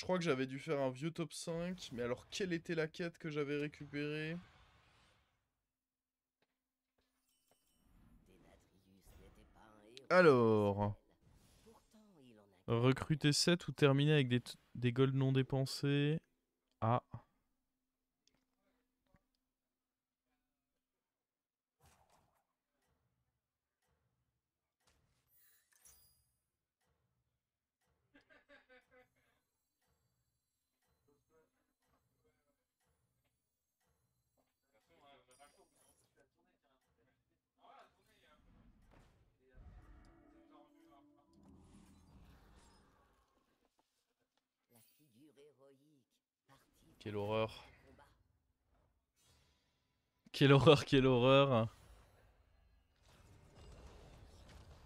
crois que j'avais dû faire un vieux top 5. Mais alors, quelle était la quête que j'avais récupérée? Alors... Recruter 7 ou terminer avec des golds non dépensés. Ah. Quelle horreur. Quelle horreur, quelle horreur.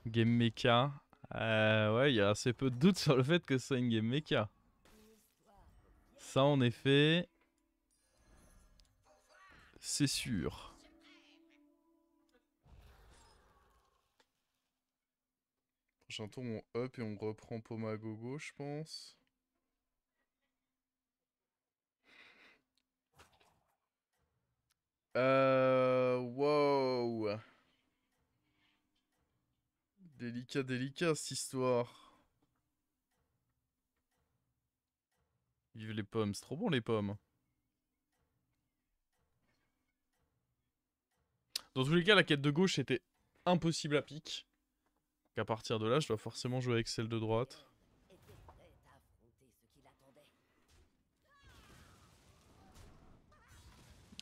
Game mecha. Ouais, il y a assez peu de doute sur le fait que ce soit une game mecha. Ça, en effet, c'est sûr. Prochain tour, on up et on reprend Pomagogo, je pense. Wow. Délicat, délicat, cette histoire. Vive les pommes, c'est trop bon les pommes. Dans tous les cas, la quête de gauche était impossible à pique. À partir de là, je dois forcément jouer avec celle de droite.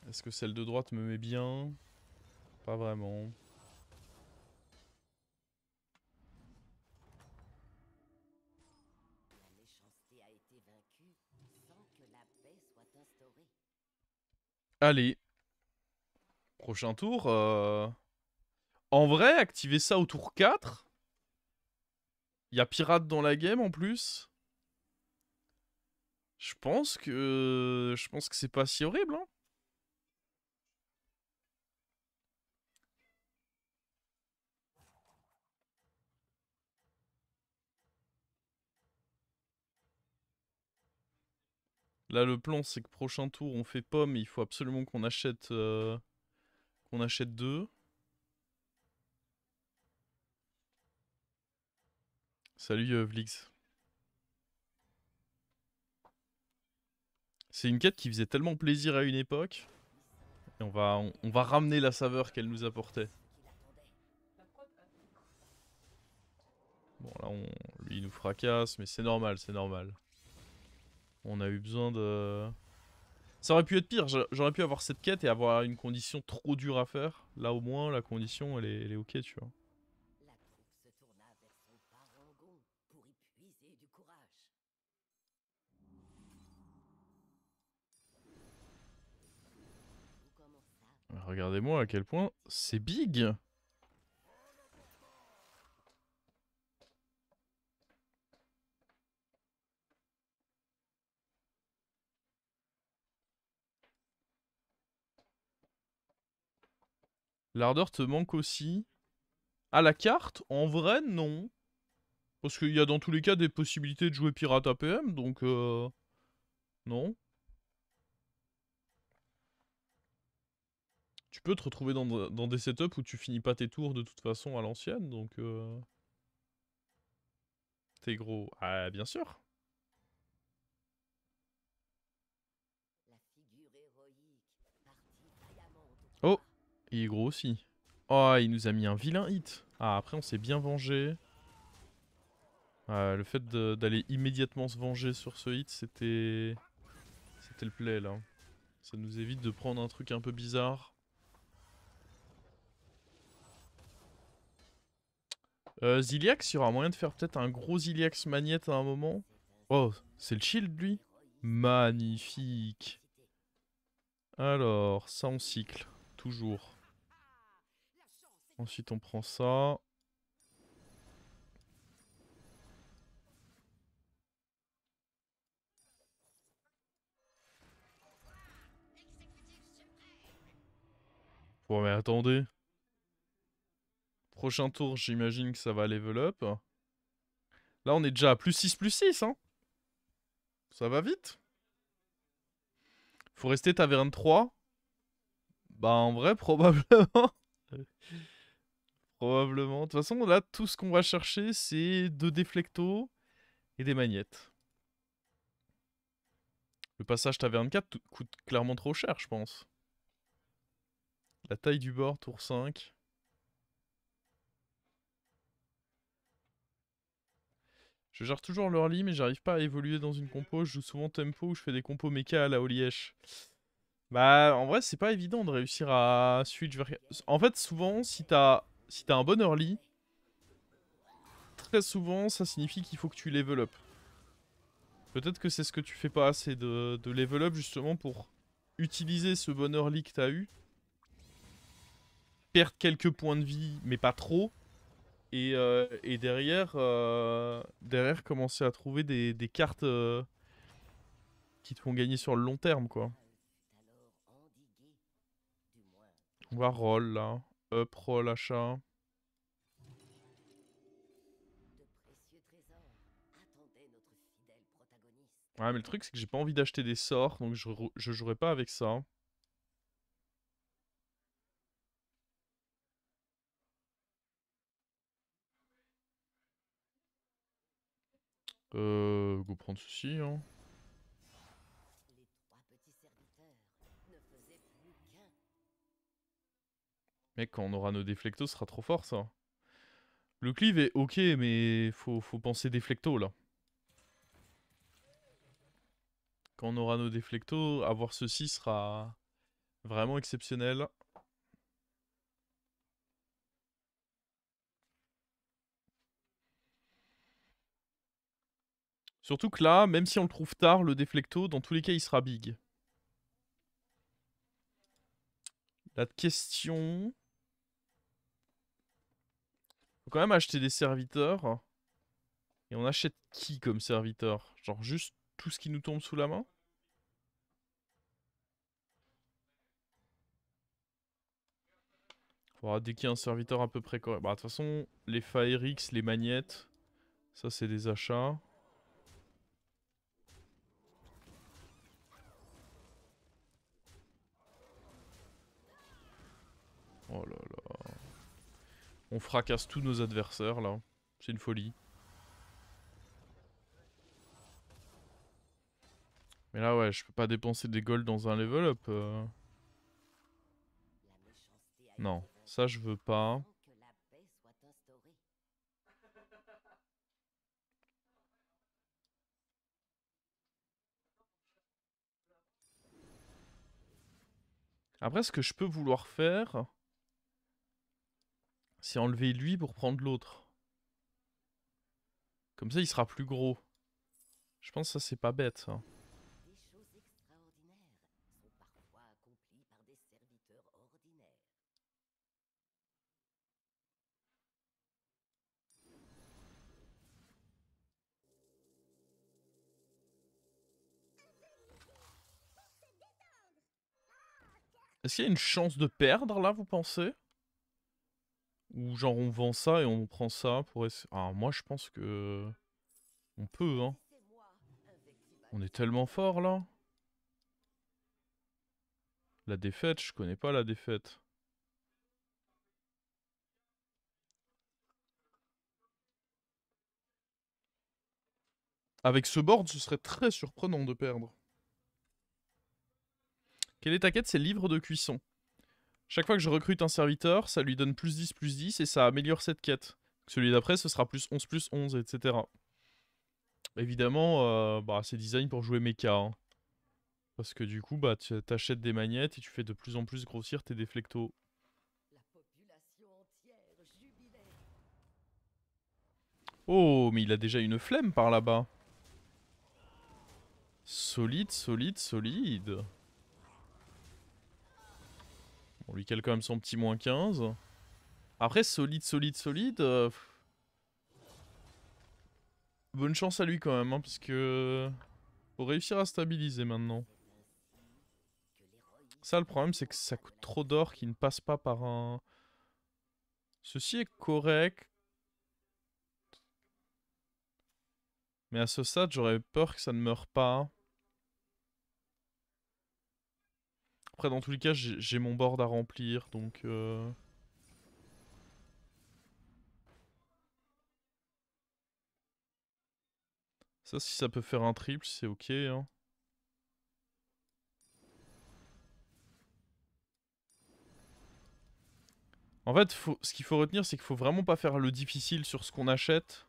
Est-ce que celle de droite me met bien? Pas vraiment. Allez. Prochain tour. En vrai, activer ça au tour 4. Il y a pirate dans la game en plus. Je pense que c'est pas si horrible, hein. Là, le plan, c'est que prochain tour, on fait pomme. Il faut absolument qu'on achète 2. Salut Vlix. C'est une quête qui faisait tellement plaisir à une époque. Et on va ramener la saveur qu'elle nous apportait. Bon, là, lui, il nous fracasse, mais c'est normal, c'est normal. On a eu besoin de... Ça aurait pu être pire, j'aurais pu avoir cette quête et avoir une condition trop dure à faire. Là, au moins, la condition, elle est ok, tu vois. Regardez-moi à quel point c'est big. L'ardeur te manque aussi. À la carte, en vrai, non. Parce qu'il y a dans tous les cas des possibilités de jouer pirate APM, donc non. Tu peux te retrouver dans des setups où tu finis pas tes tours de toute façon à l'ancienne, donc t'es gros. Ah, bien sûr. Oh, il est gros aussi. Oh, il nous a mis un vilain hit. Ah, après on s'est bien vengé. Le fait d'aller immédiatement se venger sur ce hit, c'était le play là. Ça nous évite de prendre un truc un peu bizarre. Ziliax, il y aura moyen de faire peut-être un gros Ziliax magnète à un moment. Oh, c'est le shield lui. Magnifique. Alors, ça on cycle. Toujours. Ensuite on prend ça. Bon mais attendez. Prochain tour, j'imagine que ça va level up. Là on est déjà à +6/+6 hein. Ça va vite. Faut rester taverne 3. Bah en vrai, probablement. Probablement. De toute façon, là, tout ce qu'on va chercher, c'est 2 déflectos et des magnettes. Le passage taverne 4 coûte clairement trop cher, je pense. La taille du bord, tour 5. Je gère toujours l'early, mais j'arrive pas à évoluer dans une compo. Je joue souvent tempo ou je fais des compos mecha à la Olièche. Bah, en vrai, c'est pas évident de réussir à switch vers... En fait, souvent, si t'as un bon early, très souvent, ça signifie qu'il faut que tu level up. Peut-être que c'est ce que tu fais pas assez de level up, justement, pour utiliser ce bon early que t'as eu. Perdre quelques points de vie, mais pas trop. Et derrière, derrière, commencer à trouver des cartes qui te font gagner sur le long terme, quoi. On va roll, là. Up, roll, achat. Ouais, mais le truc, c'est que j'ai pas envie d'acheter des sorts, donc je jouerai pas avec ça. Go prendre ceci, hein. Mec, quand on aura nos déflectos, ce sera trop fort, ça. Le cleave est ok, mais faut penser déflecto, là. Quand on aura nos déflectos, avoir ceci sera vraiment exceptionnel. Surtout que là, même si on le trouve tard, le déflecto, dans tous les cas, il sera big. La question... Faut quand même acheter des serviteurs. Et on achète qui comme serviteur? Genre juste tout ce qui nous tombe sous la main? Faudra dès qu'il y a un serviteur à peu près correct. Bah de toute façon, les Firix, les magnettes, ça c'est des achats. Oh là là. On fracasse tous nos adversaires là. C'est une folie. Mais là ouais, je peux pas dépenser des golds dans un level up. Non, ça je veux pas. Après ce que je peux vouloir faire, c'est enlever lui pour prendre l'autre. Comme ça il sera plus gros. Je pense que ça c'est pas bête ça. Est-ce qu'il y a une chance de perdre là, vous pensez? Ou genre on vend ça et on prend ça pour essayer... Ah moi je pense que... On peut hein. On est tellement fort là. La défaite, je connais pas la défaite. Avec ce board, ce serait très surprenant de perdre. Quelle est ta quête? C'est le livre de cuisson. Chaque fois que je recrute un serviteur, ça lui donne plus 10 et ça améliore cette quête. Celui d'après, ce sera plus 11, etc. Évidemment, bah, c'est design pour jouer mecha. Hein. Parce que du coup, bah, tu t'achètes des magnettes et tu fais de plus en plus grossir tes déflectos. Oh, mais il a déjà une flemme par là-bas. Solide, solide, solide. On lui cale quand même son petit -15. Après, solide, solide, solide. Bonne chance à lui quand même, hein, parce que... Faut réussir à stabiliser maintenant. Ça, le problème, c'est que ça coûte trop d'or qui ne passe pas par un... Ceci est correct. Mais à ce stade, j'aurais peur que ça ne meure pas. Après, dans tous les cas, j'ai mon board à remplir, donc... Ça, si ça peut faire un triple, c'est ok, hein. En fait, ce qu'il faut retenir, c'est qu'il faut vraiment pas faire le difficile sur ce qu'on achète.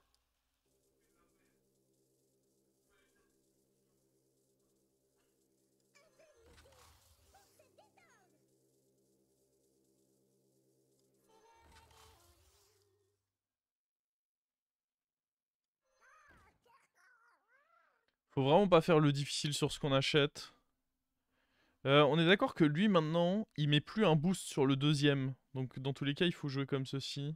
Faut vraiment pas faire le difficile sur ce qu'on achète. On est d'accord que lui, maintenant, il met plus un boost sur le deuxième. Donc, dans tous les cas, il faut jouer comme ceci.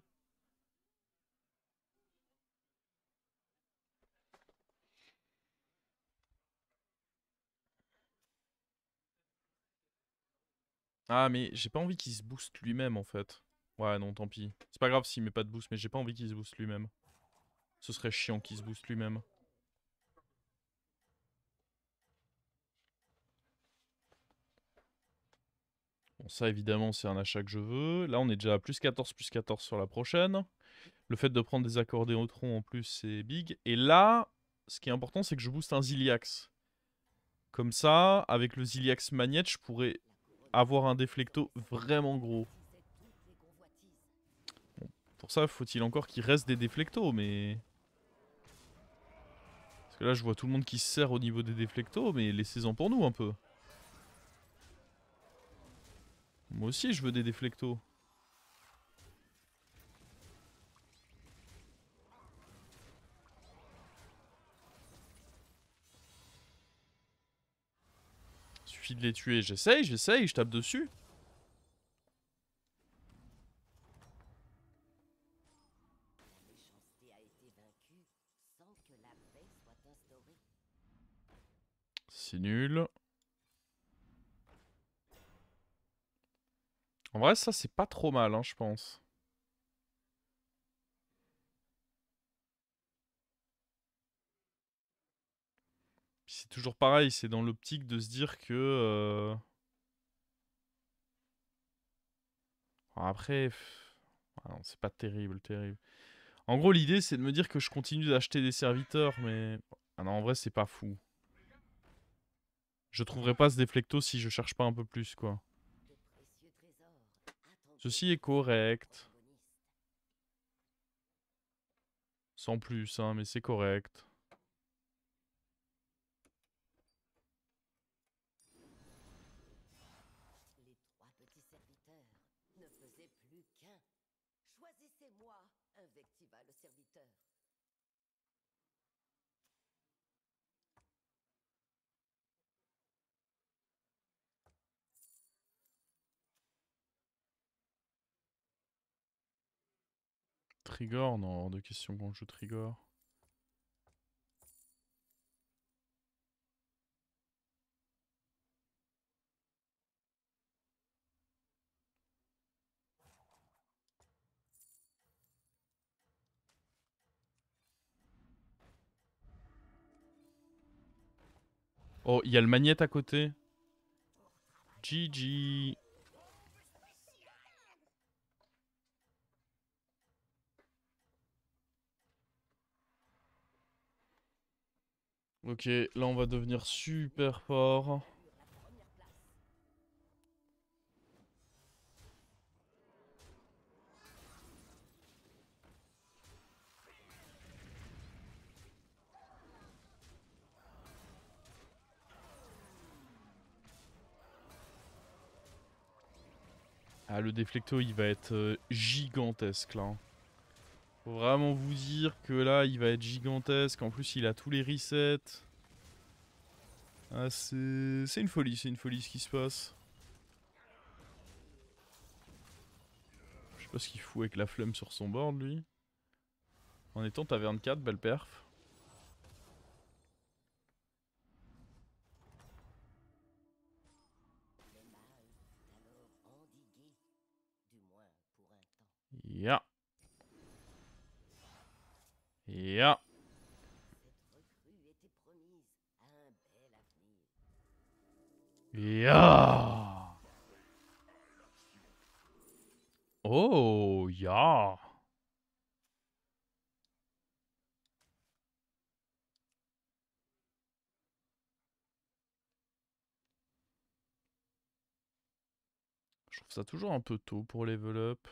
Ah, mais j'ai pas envie qu'il se booste lui-même, en fait. Ouais, non, tant pis. C'est pas grave s'il met pas de boost, mais j'ai pas envie qu'il se booste lui-même. Ce serait chiant qu'il se booste lui-même. Bon, ça, évidemment, c'est un achat que je veux. Là, on est déjà à plus 14 sur la prochaine. Le fait de prendre des accordéotrons en plus, c'est big. Et là, ce qui est important, c'est que je booste un Ziliax. Comme ça, avec le Ziliax Magnette, je pourrais avoir un déflecto vraiment gros. Bon, pour ça, faut-il encore qu'il reste des déflectos, mais... Parce que là, je vois tout le monde qui se sert au niveau des déflectos, mais laissez-en pour nous un peu. Moi aussi, je veux des déflectos. Suffit de les tuer. J'essaye, je tape dessus. C'est nul. En vrai, ça, c'est pas trop mal, hein, je pense. Puis c'est toujours pareil, c'est dans l'optique de se dire que... Après... Ah non, c'est pas terrible, terrible. En gros, l'idée, c'est de me dire que je continue d'acheter des serviteurs, mais... Ah non, en vrai, c'est pas fou. Je trouverai pas ce déflecto si je cherche pas un peu plus, quoi. Ceci est correct. Sans plus, hein, mais c'est correct. Trigger, non, hors de question qu'on joue Trigger. Oh, il y a le magnète à côté. GG. Ok, là on va devenir super fort. Ah, le déflecto, il va être gigantesque là. Faut vraiment vous dire que là, il va être gigantesque. En plus, il a tous les resets. Ah, c'est une folie ce qui se passe. Je sais pas ce qu'il fout avec la flemme sur son board, lui. En étant taverne 4, belle perf. Ya. Ya. Ya. Oh, ya. Je trouve ça toujours un peu tôt pour level up.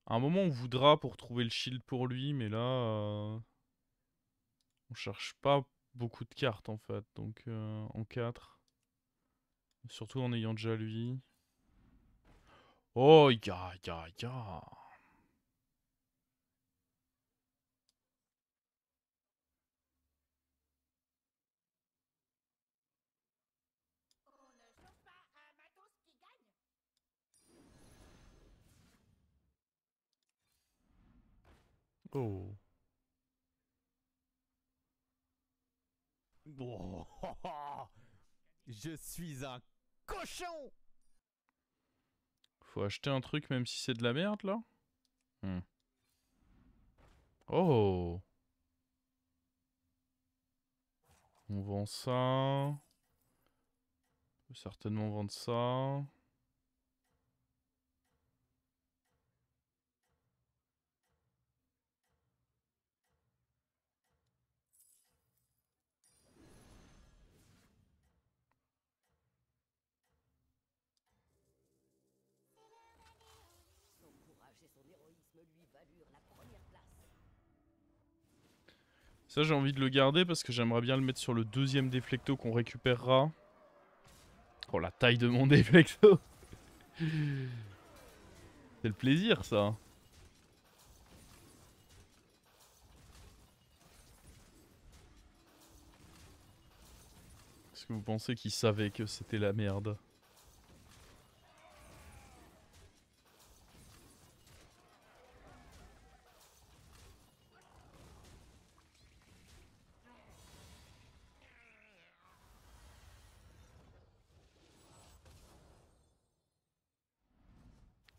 À un moment, on voudra pour trouver le shield pour lui, mais là... on cherche pas beaucoup de cartes, en fait. Donc, en 4. Surtout en ayant déjà lui. Oh, ya, ya, ya. Oh. Oh, je suis un cochon. Faut acheter un truc même si c'est de la merde, là. Oh. On vend ça. On peut certainement vendre ça. Ça, j'ai envie de le garder parce que j'aimerais bien le mettre sur le deuxième déflecto qu'on récupérera. Oh, la taille de mon déflecto. C'est le plaisir, ça. Est-ce que vous pensez qu'il savait que c'était la merde?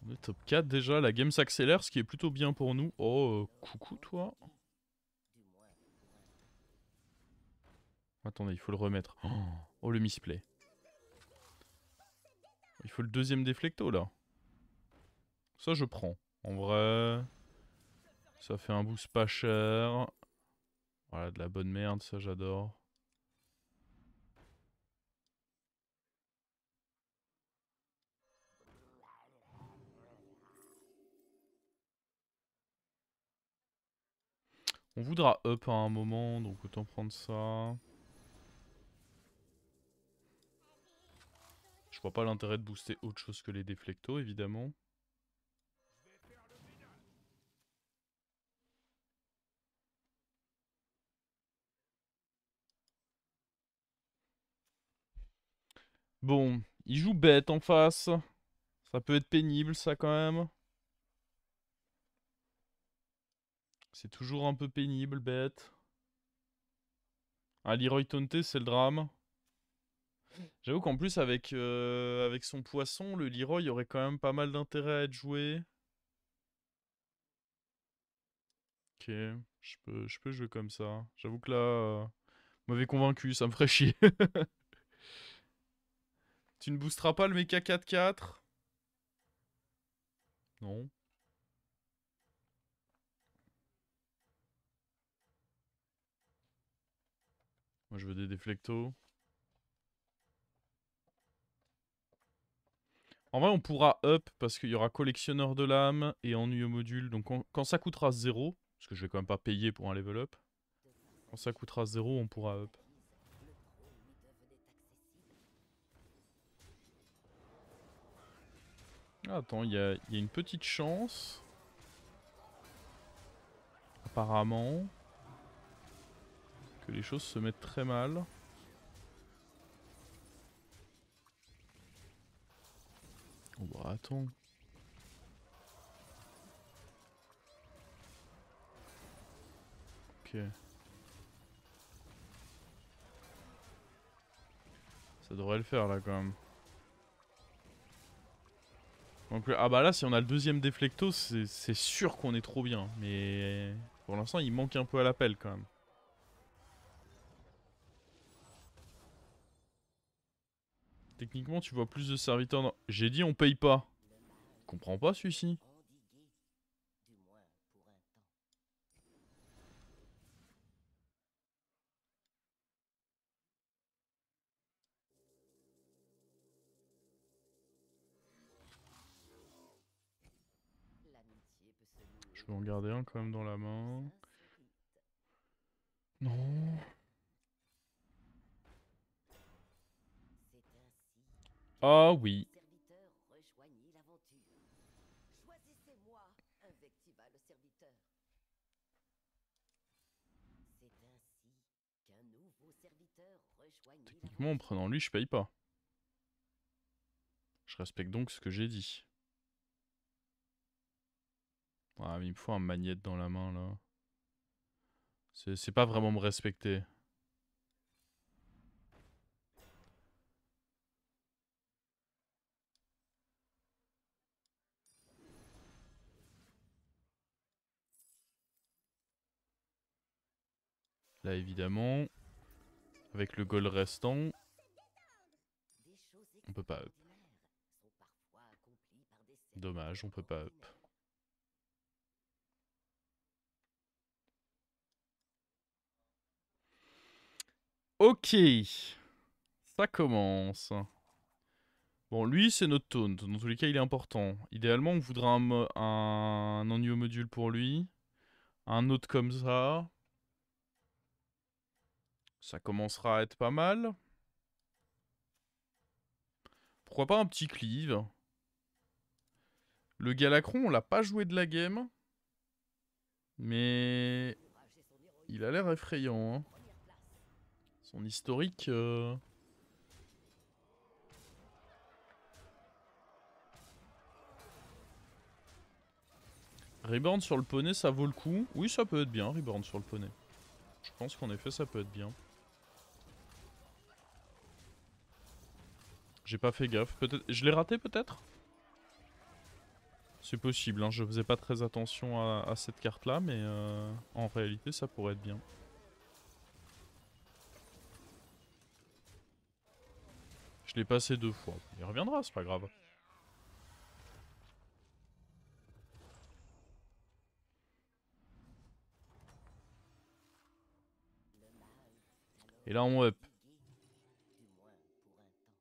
On est top 4 déjà, la game s'accélère, ce qui est plutôt bien pour nous. Oh, coucou toi. Attendez, il faut le remettre. Oh, le misplay. Il faut le deuxième déflecto là. Ça, je prends. En vrai, ça fait un boost pas cher. Voilà, de la bonne merde, ça j'adore. On voudra up à un moment, donc autant prendre ça. Je vois pas l'intérêt de booster autre chose que les déflectos, évidemment. Bon, il joue bête en face. Ça peut être pénible, ça, quand même. C'est toujours un peu pénible, bête. Ah, Leroy taunté, c'est le drame. J'avoue qu'en plus, avec son poisson, le Leroy aurait quand même pas mal d'intérêt à être joué. Ok, je peux jouer comme ça. J'avoue que là, m'avait convaincu, ça me ferait chier. Tu ne boosteras pas le mecha 4-4? Non. Moi, je veux des déflectos. En vrai, on pourra up parce qu'il y aura collectionneur de l'âme et ennui au module. Donc, quand ça coûtera 0, parce que je vais quand même pas payer pour un level up, quand ça coûtera 0, on pourra up. Ah, attends, il y a une petite chance. Apparemment. Que les choses se mettent très mal. Oh bah attends. Ok. Ça devrait le faire là quand même. Donc, ah bah là, si on a le deuxième déflecto, c'est sûr qu'on est trop bien. Mais pour l'instant, il manque un peu à l'appel quand même. Techniquement, tu vois plus de serviteurs dans... J'ai dit on paye pas. Je comprends pas celui-ci. Je vais en garder un quand même dans la main. Non. Ah oui. Techniquement, en prenant lui, je paye pas. Je respecte donc ce que j'ai dit. Ah, mais il me faut un magnète dans la main, là. C'est pas vraiment me respecter. Là, évidemment, avec le goal restant, on peut pas up. Dommage, on peut pas up. Ok. Ça commence. Bon, lui, c'est notre taunt. Dans tous les cas, il est important. Idéalement, on voudrait un Onyo module pour lui. Un autre comme ça. Ça commencera à être pas mal. Pourquoi pas un petit cleave? Le Galacron, on l'a pas joué de la game. Mais... il a l'air effrayant. Hein. Son historique... Reborn sur le poney, ça vaut le coup. Oui, ça peut être bien, Reborn sur le poney. Je pense qu'en effet, ça peut être bien. J'ai pas fait gaffe. Peut-être... je l'ai raté, peut-être? C'est possible, hein. Je faisais pas très attention à cette carte-là, mais en réalité, ça pourrait être bien. Je l'ai passé 2 fois. Il reviendra, c'est pas grave. Et là, on up.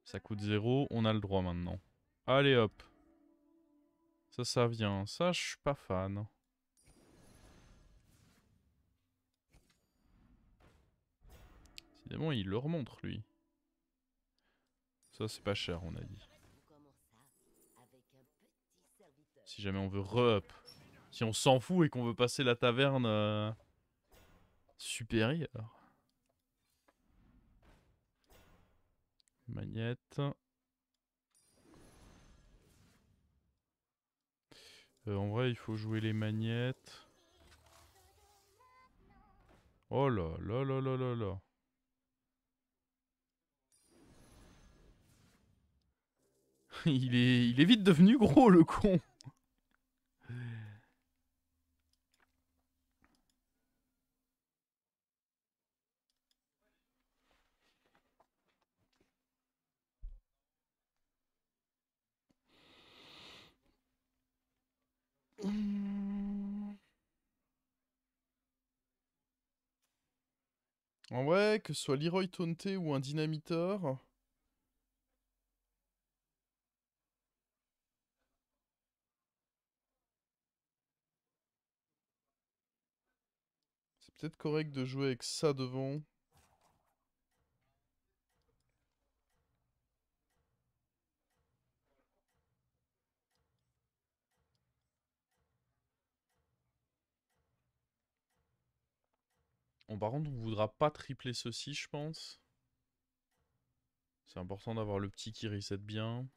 Ça coûte 0, on a le droit maintenant. Allez hop. Ça vient. Ça, je suis pas fan. Évidemment, il le remonte, lui. Ça, c'est pas cher, on a dit. Si jamais on veut re-up. Si on s'en fout et qu'on veut passer la taverne supérieure. Magnette. En vrai, il faut jouer les magnettes. Oh là là là là là là. il est vite devenu gros, le con. En vrai, que ce soit Leroy Taunté ou un dynamiteur. C'est peut-être correct de jouer avec ça devant. Bon, par contre, on voudra pas tripler ceci, je pense. C'est important d'avoir le petit qui reset bien.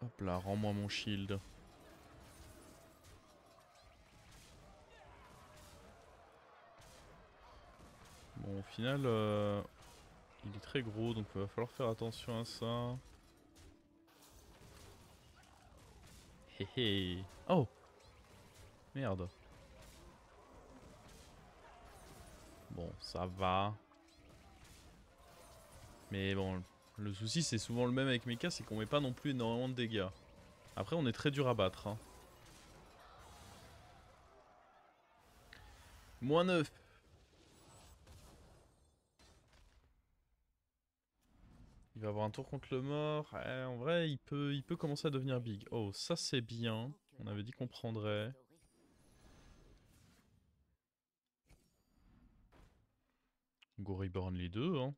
Hop là, rends-moi mon shield. Bon, au final, il est très gros, donc il va falloir faire attention à ça. Hé hé. Oh. Merde. Bon, ça va. Mais bon, le souci c'est souvent le même avec Mecha, c'est qu'on met pas non plus énormément de dégâts. Après on est très dur à battre. Hein. Moins 9. Il va avoir un tour contre le mort. En vrai, il peut commencer à devenir big. Oh, ça c'est bien. On avait dit qu'on prendrait. Go Reborn les deux, hein.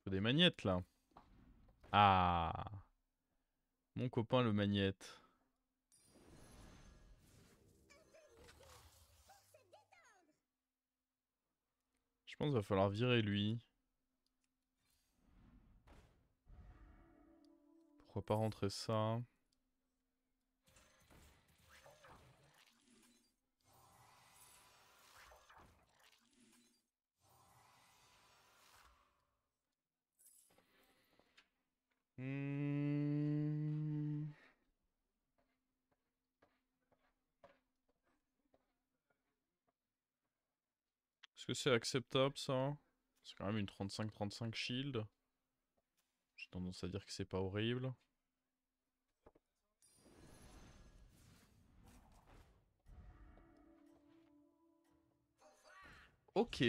Faut des magnettes là. Ah. Mon copain le magnète. Je pense qu'il va falloir virer lui. Pourquoi pas rentrer ça? Est-ce que c'est acceptable ça? C'est quand même une 35-35 shield. J'ai tendance à dire que c'est pas horrible. Ok.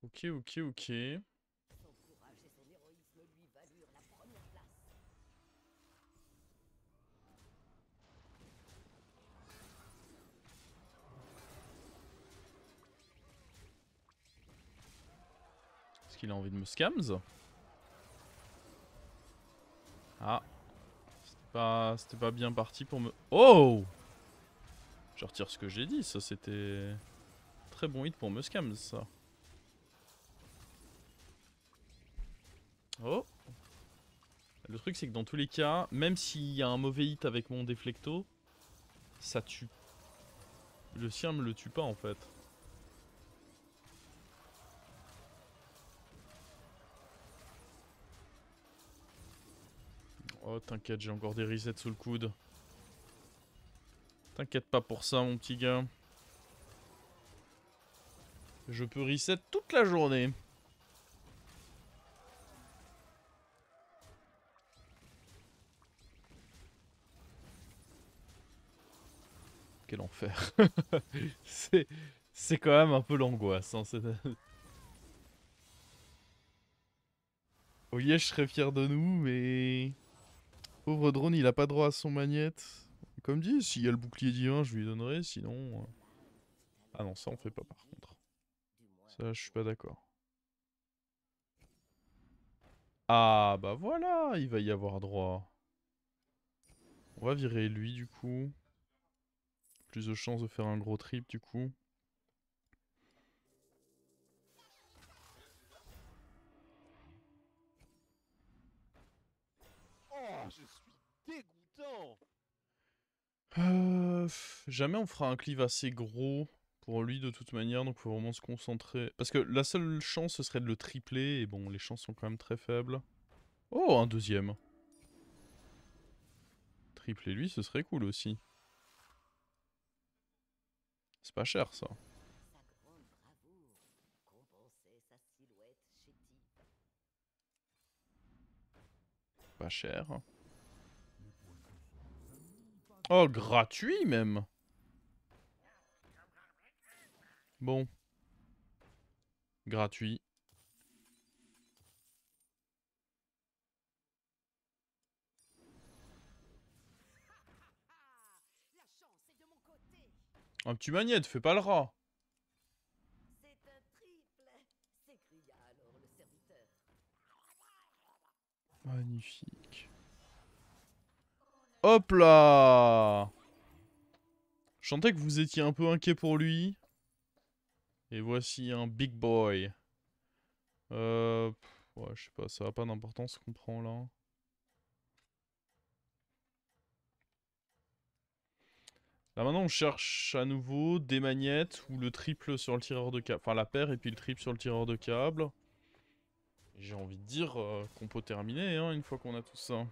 Ok, ok, ok. Est-ce qu'il a envie de me scams? Ah. C'était pas bien parti pour me... Oh! Je retire ce que j'ai dit, ça c'était... Très bon hit pour me scams, ça. Oh! Le truc c'est que dans tous les cas, même s'il y a un mauvais hit avec mon déflecto, ça tue. Le sien me le tue pas en fait. Oh t'inquiète, j'ai encore des resets sous le coude. T'inquiète pas pour ça mon petit gars. Je peux reset toute la journée. Quel enfer. C'est quand même un peu l'angoisse. Hein, oui, je serais fier de nous, mais... Pauvre drone, il a pas droit à son magnète. Comme dit, s'il y a le bouclier divin, je lui donnerai, sinon... Ah non, ça on fait pas par contre. Ça, je suis pas d'accord. Ah bah voilà, il va y avoir droit. On va virer lui du coup. Plus de chances de faire un gros trip du coup. Oh, je suis dégoûtant. Jamais on fera un cleave assez gros pour lui de toute manière, donc faut vraiment se concentrer. Parce que la seule chance ce serait de le tripler, et bon les chances sont quand même très faibles. Oh, un deuxième. Tripler lui, ce serait cool aussi. C'est pas cher ça. Pas cher. Oh, gratuit même. Bon. Gratuit. Un petit magnète, fais pas le rat. Magnifique. Hop là! Je sentais que vous étiez un peu inquiet pour lui. Et voici un big boy. Ouais, je sais pas, ça a pas d'importance ce qu'on prend là. Là maintenant on cherche à nouveau des magnettes ou le triple sur le tireur de câble. Enfin la paire et puis le triple sur le tireur de câble. J'ai envie de dire qu'on peut terminer hein, une fois qu'on a tout ça.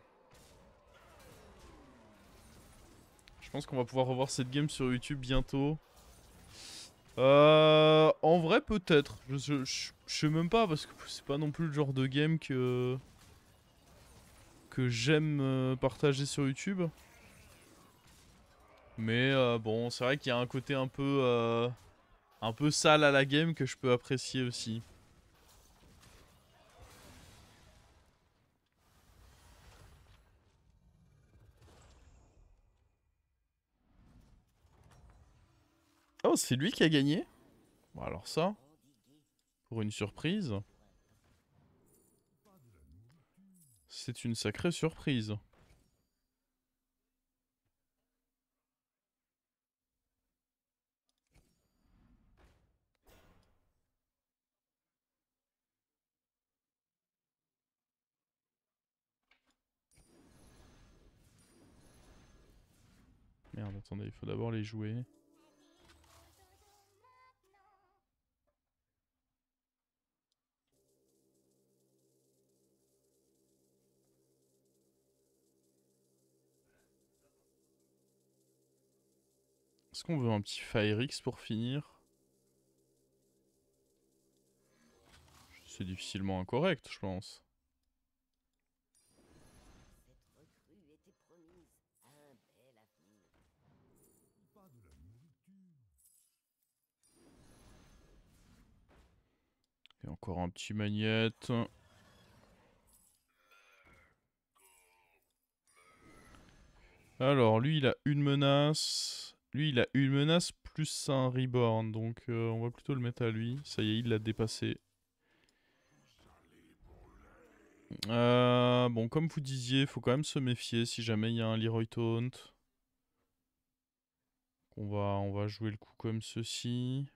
Je pense qu'on va pouvoir revoir cette game sur YouTube bientôt. En vrai peut-être. Je sais même pas parce que c'est pas non plus le genre de game que j'aime partager sur YouTube. Mais bon, c'est vrai qu'il y a un côté un peu sale à la game que je peux apprécier aussi. Oh, c'est lui qui a gagné? Bon, alors ça, pour une surprise, c'est une sacrée surprise. Merde, attendez, il faut d'abord les jouer. Est-ce qu'on veut un petit Fire X pour finir? C'est difficilement incorrect, je pense. Et encore un petit magnette. Alors, lui, il a une menace. Lui, il a une menace plus un reborn. Donc, on va plutôt le mettre à lui. Ça y est, il l'a dépassé. Bon, comme vous disiez, faut quand même se méfier si jamais il y a un Leroy Taunt. On va jouer le coup comme ceci.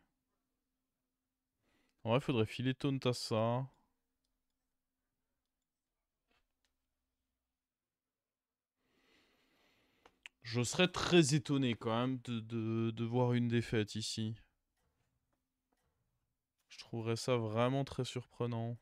En vrai, faudrait filer Taunt à ça. Je serais très étonné quand même de voir une défaite ici. Je trouverais ça vraiment très surprenant.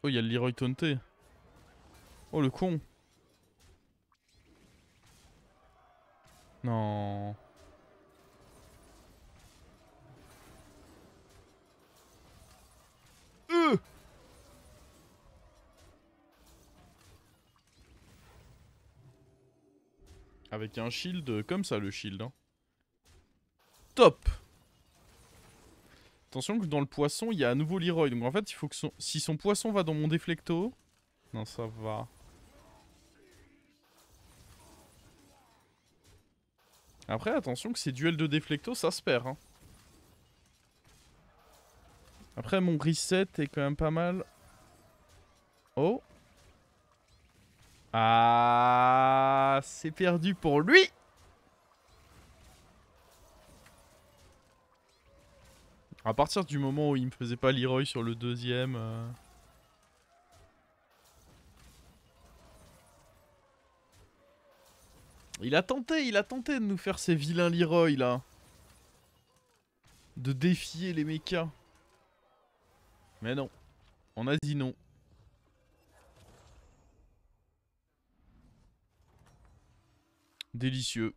Oh, il y a le Leroy Taunté. Oh, le con. Non. Avec un shield, comme ça le shield. Hein. Top. Attention que dans le poisson, il y a à nouveau Leroy. Donc en fait, il faut que si son poisson va dans mon déflecto... Non, ça va. Après, attention que ces duels de déflecto, ça se perd. Hein. Après, mon reset est quand même pas mal. Oh. Ah, c'est perdu pour lui. À partir du moment où il me faisait pas Leroy sur le deuxième... il a tenté de nous faire ces vilains Leroy là. De défier les mechas. Mais non. On a dit non. Délicieux.